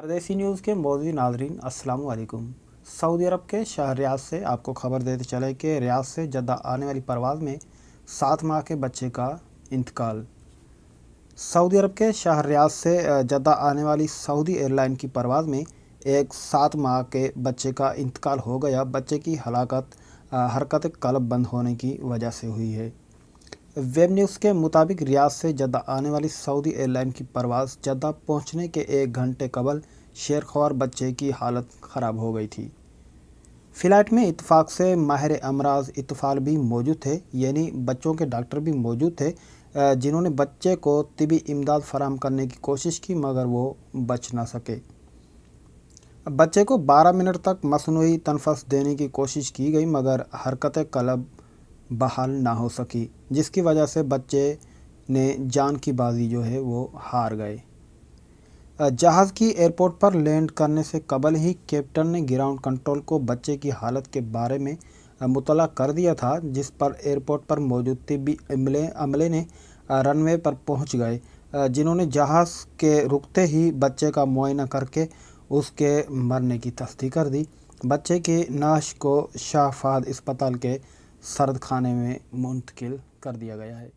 परदेसी न्यूज़ के मौजूद नाज़रीन अस्सलाम वालेकुम। सऊदी अरब के शहर रियाद से आपको खबर देते चले कि रियाद से जद्दा आने वाली परवाज़ में 7 माह के बच्चे का इंतकाल। सऊदी अरब के शहर रियाद से जद्दा आने वाली सऊदी एयरलाइन की परवाज़ में एक 7 माह के बच्चे का इंतकाल हो गया। बच्चे की हलाकत हरकत कल्ब बंद होने की वजह से हुई है। वेब न्यूज़ के मुताबिक रियाद से जद्दा आने वाली सऊदी एयरलाइन की परवाज़ जद्दा पहुंचने के 1 घंटे कबल शेरख्वार बच्चे की हालत ख़राब हो गई थी। फ़्लाइट में इत्तफाक से माहिर अमराज इत्तफ़ाल भी मौजूद थे, यानी बच्चों के डॉक्टर भी मौजूद थे, जिन्होंने बच्चे को तिबी इमदाद फराहम करने की कोशिश की, मगर वो बच ना सके। बच्चे को 12 मिनट तक मसनूई तनफ़स देने की कोशिश की गई, मगर हरकत कल्ब बहाल ना हो सकी, जिसकी वजह से बच्चे ने जान की बाजी जो है वो हार गए। जहाज़ की एयरपोर्ट पर लैंड करने से कबल ही कैप्टन ने ग्राउंड कंट्रोल को बच्चे की हालत के बारे में मुतला कर दिया था, जिस पर एयरपोर्ट पर मौजूद तिब्बी अमले ने रनवे पर पहुंच गए, जिन्होंने जहाज़ के रुकते ही बच्चे का मुआयना करके उसके मरने की तस्दीक कर दी। बच्चे की नाश को शाह फहद अस्पताल के सर्द खाने में मुंतकिल कर दिया गया है।